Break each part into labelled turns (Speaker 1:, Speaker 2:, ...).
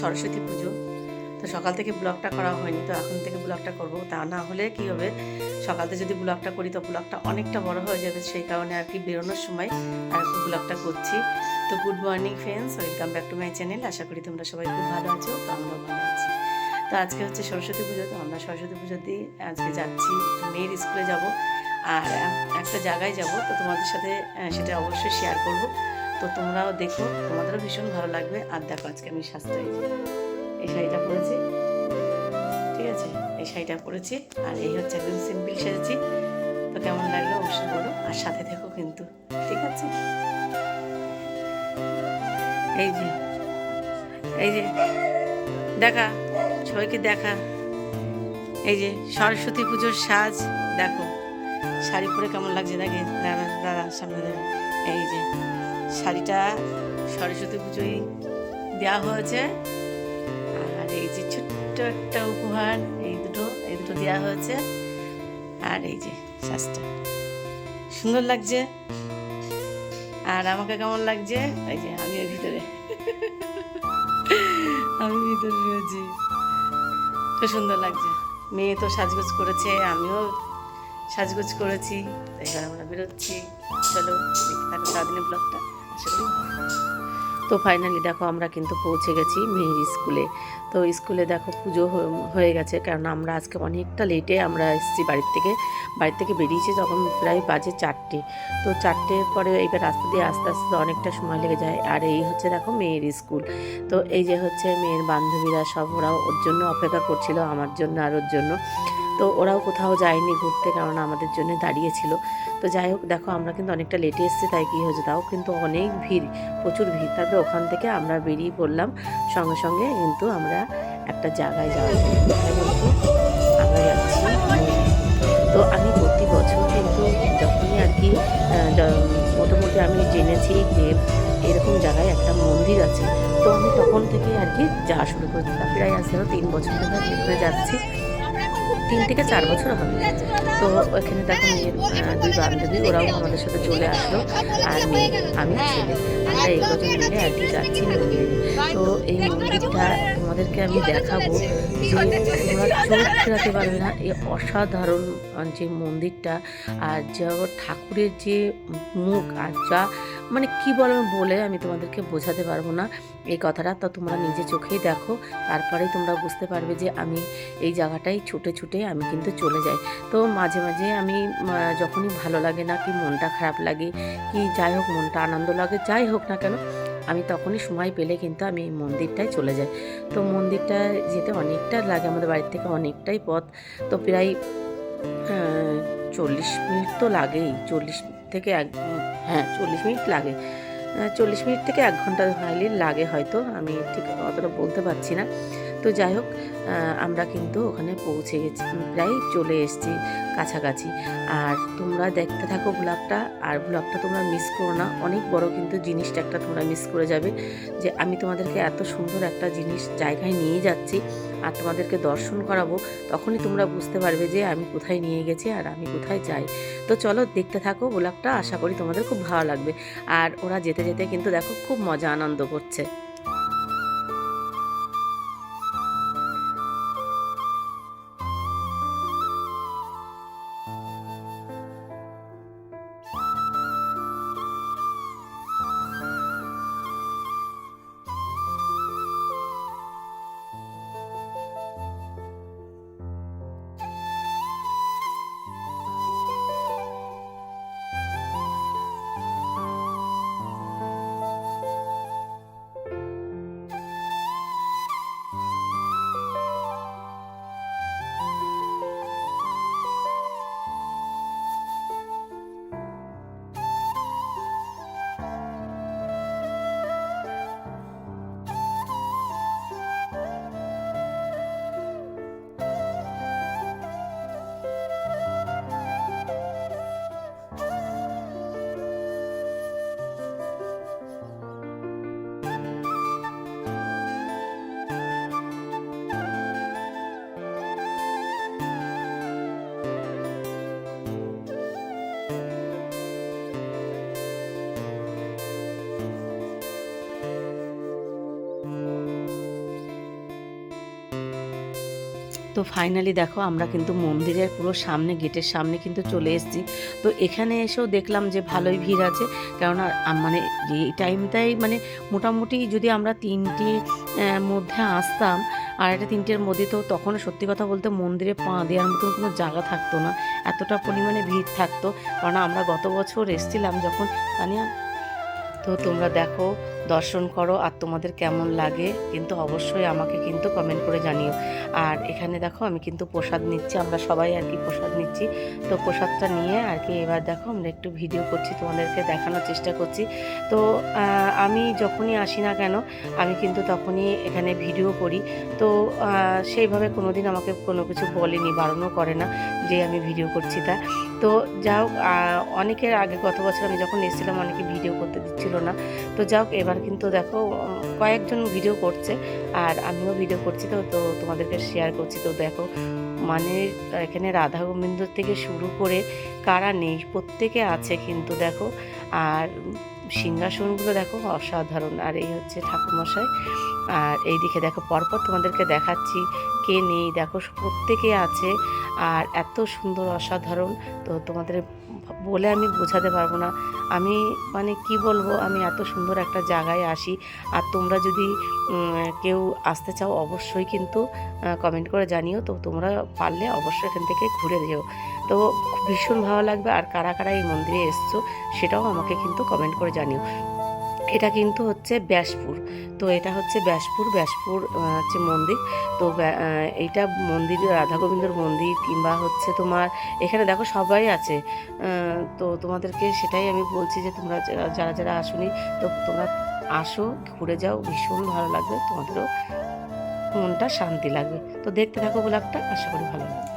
Speaker 1: সরস্বতী পুজো, তো সকাল থেকে ব্লগটা করা হয়নি, তো এখন থেকে ব্লগটা করব। তা না হলে কি হবে, সকালতে যদি ব্লগটা করি তো ব্লগটা অনেকটা বড় হয়ে যাবে, সেই কারণে আর কি বেরোনোর সময় আর একটু ব্লগটা করছি। তো good morning friends, welcome back to my channel. আশা করি তোমরা সবাই খুব ভালো আছো, তো আমরাও ভালো আছি। তো আজকে হচ্ছে সরস্বতী পুজো, তো আমরা সরস্বতী পুজো দিয়ে আজকে যাচ্ছি মেয়ের স্কুলে যাব আর একটা জায়গায় যাব, তো তোমাদের সাথে সেটা অবশ্যই শেয়ার করব। তো তোমরাও দেখো, তোমাদেরও ভীষণ ভালো লাগবে। আর দেখো আজকে আমি সাজটা এই শাড়িটা পরেছি, ঠিক আছে, এই শাড়িটা পরেছি আর এই হচ্ছে একদম সিম্পল সেজেছি। তো কেমন লাগলো অবশ্যই বলো, আর সাথে থেকো কিন্তু, ঠিক আছে। এই যে এই যে দেখা, সবাইকে দেখা, এই যে সরস্বতী পুজোর সাজ দেখো, শাড়ি পরে কেমন লাগছে দেখে, দাদা দাদা সামনে দেবে। এই যে শাড়িটা সরস্বতী পুজোয় দেওয়া হয়েছে, আর এই যে ছোট্ট একটা উপহার, এই দুটো দেওয়া হয়েছে। আর এই যে সাজটা সুন্দর লাগছে। আর আমাকে কেমন লাগছে, এই যে আমি এর ভিতরে আমি ভিতরে রয়েছি, খুব সুন্দর লাগছে। মেয়ে তো সাজগোজ করেছে, আমিও সাজগোজ করেছি, এবার আমরা বেরোচ্ছি। চলো দেখতে থাকো সারাদিনের ব্লগটা, আশা করি ভালো লাগবে। তো ফাইনালি দেখো আমরা কিন্তু পৌঁছে গেছি মেয়ের স্কুলে। তো স্কুলে দেখো পুজো হয়ে গেছে, কারণ আমরা আজকে অনেকটা লেটে আমরা এসেছি বাড়ির থেকে বেরিয়েছি যখন প্রায় বাজে 4টে। তো 4টের পরে এইবার রাস্তা দিয়ে আস্তে আস্তে অনেকটা সময় লেগে যায়। আর এই হচ্ছে দেখো মেয়ের স্কুল। তো এই যে হচ্ছে মেয়ের বান্ধবীরা সব, ওরাও ওর জন্য অপেক্ষা করছিল, আমার জন্য আর ওর জন্য। তো ওরাও কোথাও যায়নি ঘুরতে, কারণ আমাদের জন্য দাঁড়িয়েছিল। তো যাই হোক দেখো আমরা কিন্তু অনেকটা লেটে এসেছি, তাই কী হয়েছে, তাও কিন্তু অনেক ভিড়, প্রচুর ভিড়। তারপরে ওখান থেকে আমরা বেরিয়ে পড়লাম, সঙ্গে সঙ্গে কিন্তু আমরা একটা জায়গায় যাওয়ার জন্য, কোথায় বলতো, আমরা যাচ্ছি মন্দির। তো আমি প্রতি বছর কিন্তু যখনই আর কি মোটামুটি আমি জেনেছি যে এরকম জায়গায় একটা মন্দির আছে, তো আমি তখন থেকে আর কি যাওয়া শুরু করেছি। প্রায় আজ ধরো 3 বছর ধরে আমি এখানে যাচ্ছি, 3 থেকে 4 বছর হবে। তো এখানে দেখো মেয়ের 2 বান্ধবী, ওরাও আমাদের সাথে চলে আসলো। আর মেয়ে, আমি, ছেলে, আমরা এই কজন মিলে আর কি যাচ্ছি মন্দিরে। তো এই মন্দিরটা তোমাদেরকে আমি দেখাবো, যে তোমরা চোখ ফেরাতে পারবে না, এই অসাধারণ যে মন্দিরটা। আর যা ঠাকুরের যে মুখ, আর যা মানে কি বলে আমি তোমাদেরকে বোঝাতে পারবো না এই কথাটা। তো তোমরা নিজে চোখেই দেখো, তারপরেই তোমরা বুঝতে পারবে যে আমি এই জায়গাটাই ছুটে ছুটে আমি কিন্তু চলে যাই। তো মাঝে মাঝে আমি যখনই ভালো লাগে না, কি মনটা খারাপ লাগে, কি যাই হোক মনটা আনন্দ লাগে, যাই হোক না কেন, আমি তখনই সময় পেলে কিন্তু আমি এই মন্দিরটায় চলে যাই। তো মন্দিরটা যেতে অনেকটা লাগে, আমাদের বাড়ির থেকে অনেকটাই পথ। তো প্রায় 40 মিনিট তো লাগেই, 40 মিনিট লাগে, 40 মিনিট থেকে 1 ঘন্টা হাইলি লাগে হয়তো, আমি ঠিক অতটা বলতে পারছি না। তো যাই হোক আমরা কিন্তু ওখানে পৌঁছে গেছি, প্রায় চলে এসেছি কাছাকাছি। আর তোমরা দেখতে থাকো ব্লগটা, আর ব্লগটা তোমরা মিস করো না, অনেক বড় কিন্তু জিনিসটা একটা তোমরা মিস করে যাবে, যে আমি তোমাদেরকে এত সুন্দর একটা জিনিস জায়গায় নিয়ে যাচ্ছি আর তোমাদেরকে দর্শন করাবো, তখনই তোমরা বুঝতে পারবে যে আমি কোথায় নিয়ে গেছি আর আমি কোথায় যাই। তো চলো দেখতে থাকো ব্লগটা, আশা করি তোমাদের খুব ভালো লাগবে। আর ওরা যেতে যেতে কিন্তু দেখো খুব মজা আনন্দ করছে। তো ফাইনালি দেখো আমরা কিন্তু মন্দিরের পুরো সামনে, গেটের সামনে কিন্তু চলে এসেছি। তো এখানে এসেও দেখলাম যে ভালোই ভিড় আছে, কেননা মানে এই টাইমটাই মানে মোটামুটি যদি আমরা 3টির মধ্যে আসতাম, আর এটা 3টের মধ্যে, তো তখন সত্যি কথা বলতে মন্দিরে পা দেওয়ার মতন কোনো জায়গা থাকতো না, এতটা পরিমাণে ভিড় থাকতো। কারণ আমরা গত বছর এসেছিলাম যখন, তানিয়া, তো তোমরা দেখো, দর্শন করো, আর তোমাদের কেমন লাগে কিন্তু অবশ্যই আমাকে কিন্তু কমেন্ট করে জানিও। আর এখানে দেখো আমি কিন্তু প্রসাদ নিচ্ছি, আমরা সবাই আর কি প্রসাদ নিচ্ছি। তো প্রসাদটা নিয়ে আর কি এবার দেখো আমরা একটু ভিডিও করছি, তোমাদেরকে দেখানোর চেষ্টা করছি। তো আমি যখনই আসি না কেন আমি কিন্তু তখনই এখানে ভিডিও করি। তো সেইভাবে কোনো দিন আমাকে কোনো কিছু বলেনি, বারণও করে না যে আমি ভিডিও করছি তা। তো যাই হোক, অনেকের আগে গত বছর আমি যখন এসেছিলাম অনেকে ভিডিও করতে দিচ্ছিল না। তো যাই হোক, এবার কিন্তু দেখো কয়েকজন ভিডিও করছে আর আমিও ভিডিও করছি, তো তো তোমাদেরকে শেয়ার করছি। তো দেখো মানে এখানে রাধা গোবিন্দ থেকে শুরু করে কারা নেই প্রত্যেকে আছে কিন্তু দেখো। আর সিংহাসনগুলো দেখো অসাধারণ। আর এই হচ্ছে ঠাকুরমশাই। আর এই দিকে দেখো পরপর তোমাদেরকে দেখাচ্ছি কে নেই, দেখো প্রত্যেকে আছে। আর এত সুন্দর, অসাধারণ, তো তোমাদের বলে আমি বোঝাতে পারবো না। আমি মানে কি বলবো, আমি এত সুন্দর একটা জায়গায় আসি। আর তোমরা যদি কেউ আসতে চাও অবশ্যই কিন্তু কমেন্ট করে জানিও। তো তোমরা পারলে অবশ্যই এখান থেকে ঘুরে যেও, তো ভীষণ ভালো লাগবে। আর কারা কারা এই মন্দিরে এসছো সেটাও আমাকে কিন্তু কমেন্ট করে জানিও। এটা কিন্তু হচ্ছে ব্যাসপুর, তো এটা হচ্ছে ব্যাসপুর হচ্ছে মন্দির। তো এইটা মন্দির রাধা গোবিন্দর মন্দির, কিংবা হচ্ছে তোমার এখানে দেখো সবাই আছে। তো তোমাদেরকে সেটাই আমি বলছি যে তোমরা যারা যারা আসোনি, তো তোমরা আসো, ঘুরে যাও, ভীষণ ভালো লাগবে, তোমাদেরও মনটা শান্তি লাগবে। তো দেখতে থাকো ব্লগটা, আশা করি ভালো লাগবে।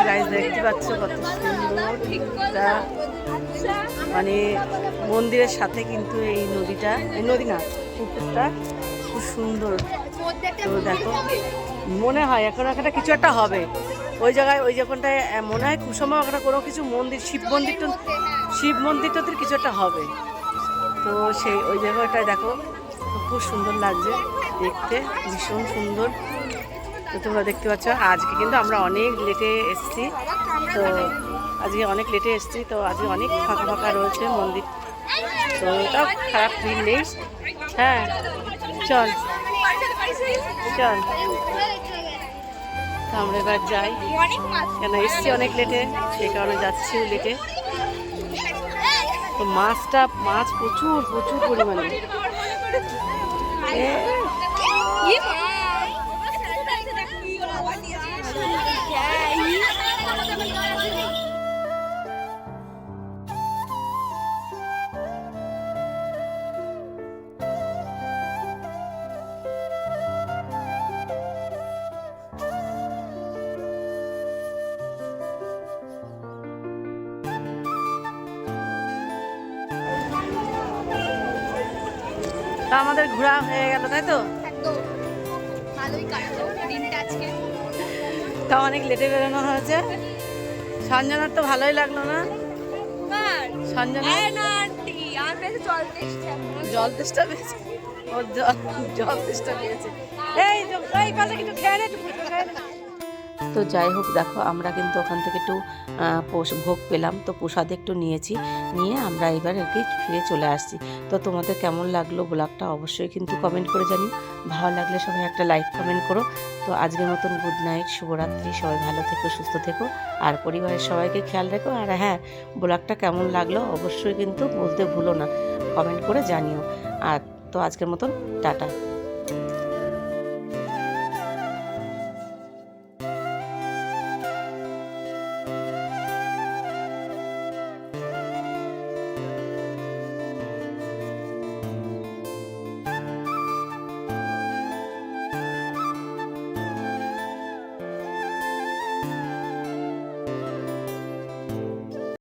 Speaker 1: গাইস দেখতে পাচ্ছ কত সুন্দর একটা, মানে মন্দিরের সাথে কিন্তু এই নদীটা, এই নদী না পুকুরটা খুব সুন্দর। তো দেখো মনে হয় এখন একটা কিছু একটা হবে ওই জায়গায়, ওই যখনটায় মনে হয় কুসুমা ওখানে কোনো কিছু মন্দির, শিব মন্দিরটাতে কিছু একটা হবে। তো সেই ওই জায়গাটায় দেখো খুব সুন্দর লাগছে দেখতে, ভীষণ সুন্দর। তো তোমরা দেখতে পাচ্ছ আজকে কিন্তু আমরা অনেক লেটে এসেছি, তো আজকে অনেক লেটে এসেছি, তো আজকে অনেক ফাঁকা ফাঁকা রয়েছে মন্দির, তো এটাও খারাপ ভিড় নেই। হ্যাঁ চল চল, তো আমরা এবার যাই, কেন এসছি অনেক লেটে, সেই কারণে যাচ্ছিও লেটে। তো মাছ প্রচুর প্রচুর পরিমাণে। তা আমাদের ঘোরা হয়ে গেল, তাই তো? তা অনেক লেটে বেরোনো হয়েছে। সঞ্জনার তো ভালোই লাগলো না? সঞ্জনা
Speaker 2: পেয়েছে, জল টেস্ট এখন।
Speaker 1: জল তেষ্টা পেয়েছে, ও জল তেষ্টা পেয়েছে। এই পাশে কিছু খেয়ে নে, একটু খেয়ে নে। তো যাই হোক, দেখো আমরা কিন্তু ওখান থেকে একটু ভোগ পেলাম, তো প্রসাদ একটু নিয়েছি, নিয়ে আমরা এবার আর কি ফিরে চলে আসছি। তো তোমাদের কেমন লাগলো ব্লগটা অবশ্যই কিন্তু কমেন্ট করে জানিও, ভালো লাগলে সবাই একটা লাইক কমেন্ট করো। তো আজকের মতন গুড নাইট, শুভরাত্রি, সবাই ভালো থেকো, সুস্থ থেকো, আর পরিবারের সবাইকে খেয়াল রেখো। আর হ্যাঁ, ব্লগটা কেমন লাগলো অবশ্যই কিন্তু বলতে ভুলো না, কমেন্ট করে জানিও। আর তো আজকের মতন টাটা।